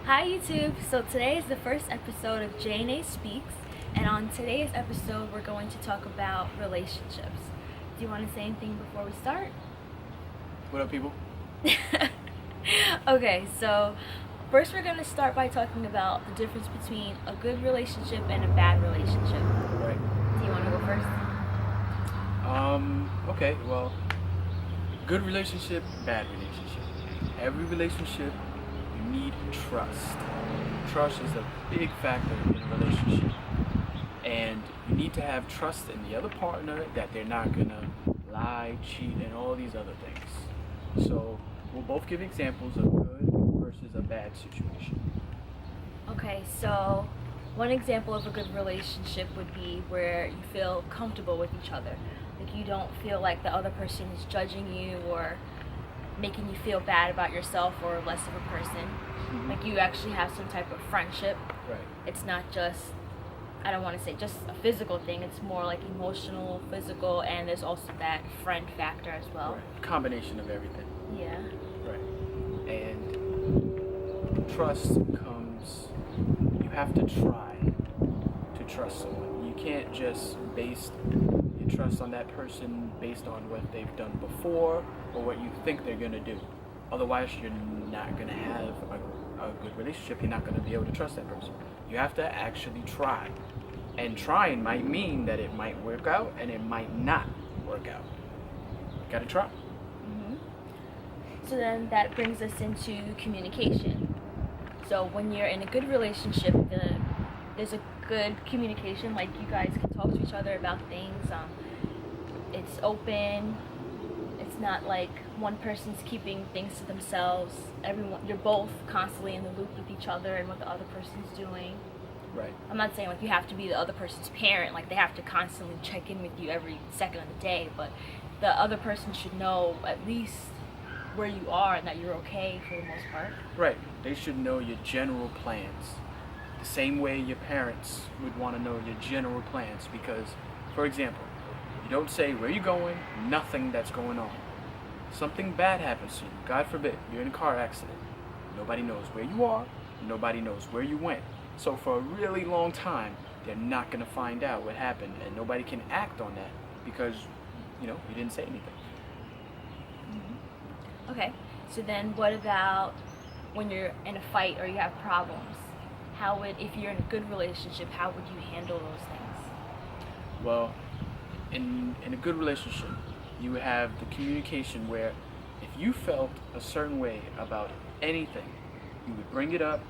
Hi YouTube! So today is the first episode of J&A Speaks, and on today's episode we're going to talk about relationships. Do you want to say anything before we start? What up, people? Okay, so first we're going to start by talking about the difference between a good relationship and a bad relationship. Right. Do you want to go first? Okay, well, good relationship, bad relationship. Every relationship, you need trust. Trust is a big factor in a relationship. And you need to have trust in the other partner that they're not gonna lie, cheat, and all these other things. So we'll both give examples of good versus a bad situation. Okay, so one example of a good relationship would be where you feel comfortable with each other. Like you don't feel like the other person is judging you or making you feel bad about yourself or less of a person. Mm-hmm. Like you actually have some type of friendship. Right. It's not just, I don't want to say just a physical thing, it's more like emotional, physical, and there's also that friend factor as well. Right. Combination of everything. Yeah. Right. And trust comes, you have to try to trust someone. You can't just base your trust on that person based on what they've done before or what you think they're going to do. Otherwise, you're not going to have a good relationship. You're not going to be able to trust that person. You have to actually try. And trying might mean that it might work out and it might not work out. You got to try. So then that brings us into communication. So when you're in a good relationship, there's a good communication, like you guys can talk to each other about things. It's open. It's not like one person's keeping things to themselves. You're both constantly in the loop with each other and what the other person's doing. Right. I'm not saying like you have to be the other person's parent, like they have to constantly check in with you every second of the day, but the other person should know at least where you are and that you're okay for the most part. Right. They should know your general plans. The same way your parents would want to know your general plans because, for example, you don't say where you're going, nothing that's going on. Something bad happens to you, God forbid, you're in a car accident. Nobody knows where you are, nobody knows where you went. So for a really long time, they're not going to find out what happened and nobody can act on that because, you didn't say anything. Okay, so then what about when you're in a fight or you have problems? If you're in a good relationship, how would you handle those things? Well, in a good relationship, you have the communication where if you felt a certain way about anything, you would bring it up,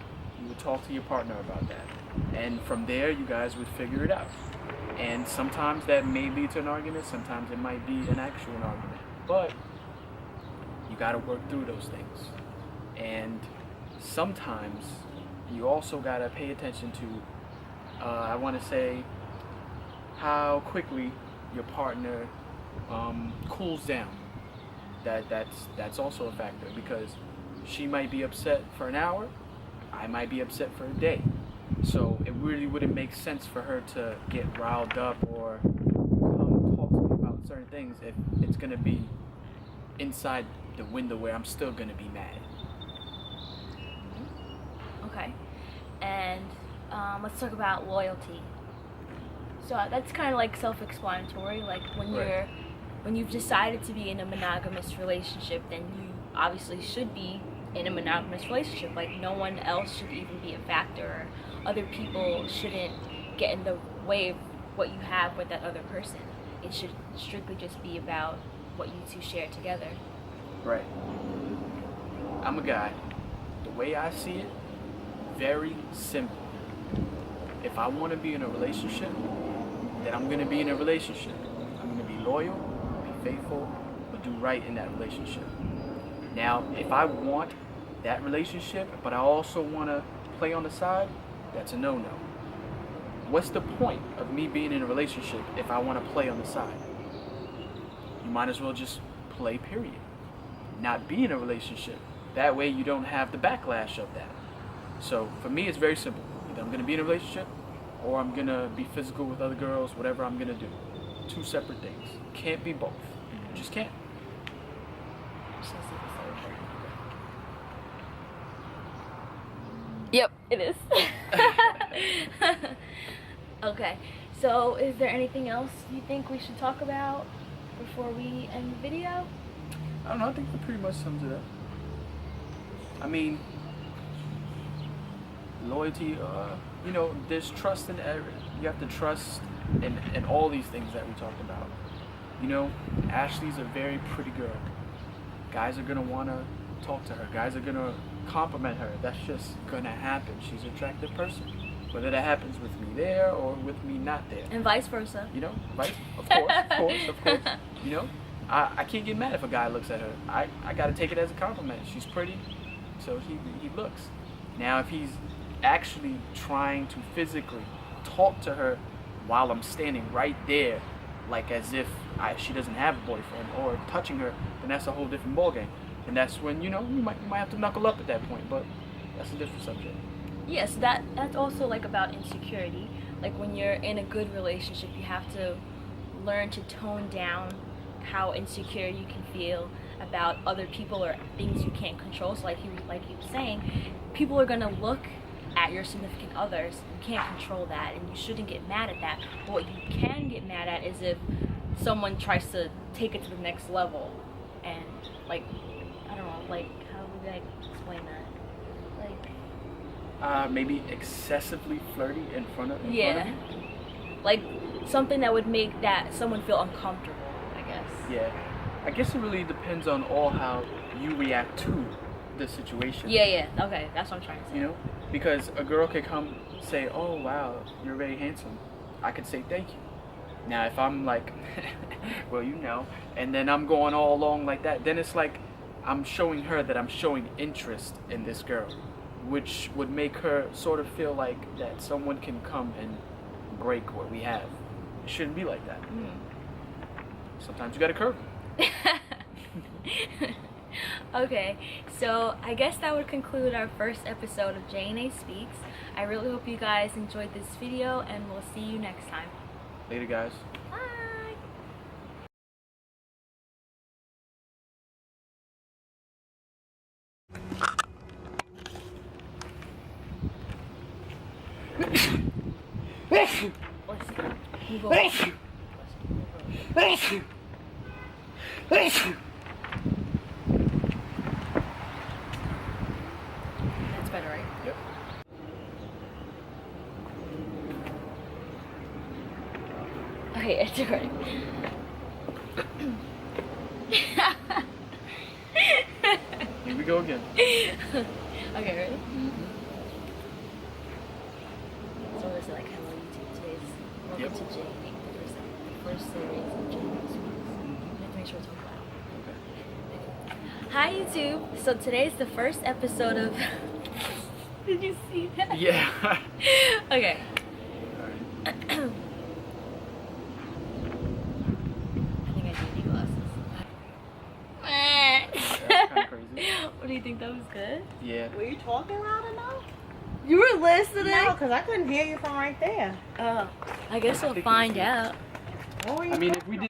you would talk to your partner about that. And from there, you guys would figure it out. And sometimes that may lead to an argument, sometimes it might be an actual argument. But you got to work through those things. And sometimes you also got to pay attention to, I want to say, how quickly your partner cools down. That's also a factor because she might be upset for an hour, I might be upset for a day. So it really wouldn't make sense for her to get riled up or come talk to me about certain things if it's going to be inside the window where I'm still going to be mad. Okay, and let's talk about loyalty. So that's kind of like self-explanatory. Like when you've decided to be in a monogamous relationship, then you obviously should be in a monogamous relationship. Like no one else should even be a factor. Other people shouldn't get in the way of what you have with that other person. It should strictly just be about what you two share together. Right. I'm a guy. The way I see it, very simple. If I want to be in a relationship, then I'm going to be in a relationship. I'm going to be loyal, be faithful, but do right in that relationship. Now, if I want that relationship, but I also want to play on the side, that's a no-no. What's the point of me being in a relationship if I want to play on the side? You might as well just play, period. Not be in a relationship. That way you don't have the backlash of that. So for me, it's very simple. Either I'm going to be in a relationship or I'm going to be physical with other girls, whatever I'm going to do. Two separate things. Can't be both. You just can't. Yep, it is. Okay, so is there anything else you think we should talk about before we end the video? I don't know. I think that pretty much sums it up. I mean, loyalty. You know, there's trust in every. You have to trust in all these things that we talked about. You know, Ashley's a very pretty girl. Guys are gonna wanna talk to her. Guys are gonna compliment her. That's just gonna happen. She's an attractive person. Whether that happens with me there or with me not there. And vice versa. You know, right? Of course. You know, I can't get mad if a guy looks at her. I gotta take it as a compliment. She's pretty, so he looks. Now, if he's actually trying to physically talk to her while I'm standing right there, like as if she doesn't have a boyfriend, or touching her, then that's a whole different ballgame. And that's when, you know, you might have to knuckle up at that point, but that's a different subject. Yes, that's also like about insecurity. Like when you're in a good relationship, you have to learn to tone down how insecure you can feel about other people or things you can't control. So like he was saying, people are gonna look at your significant others. You can't control that, and you shouldn't get mad at that. But what you can get mad at is if someone tries to take it to the next level, and like, I don't know, like how would I explain that? Like maybe excessively flirty in front of you. Like something that would make that someone feel uncomfortable, I guess. Yeah, I guess it really depends on how you react to the situation. Yeah. Okay, that's what I'm trying to say. You know, because a girl could come say, "Oh wow, you're very handsome." I could say thank you. Now, if I'm like, well, you know, and then I'm going all along like that, then it's like I'm showing her that I'm showing interest in this girl, which would make her sort of feel like that someone can come and break what we have. It shouldn't be like that. Sometimes you gotta curve. Okay, so I guess that would conclude our first episode of J&A Speaks. I really hope you guys enjoyed this video, and we'll see you next time. Later, guys. That's better, right? Yep. Okay, it's recording. Here we go again. Okay, ready? So it's like hello YouTube, today's welcome to J&A, the first series of J&A Speaks. We have to make sure it's all loud. Okay. Hi YouTube. So today's the first episode of Did you see that? Yeah. Okay. Alright. I think I do need glasses. That's kind of crazy. What do you think, that was good? Yeah. Were you talking loud enough? You were listening? No, because I couldn't hear you from right there. Oh, I guess we'll find out. What were you I mean, talking if we did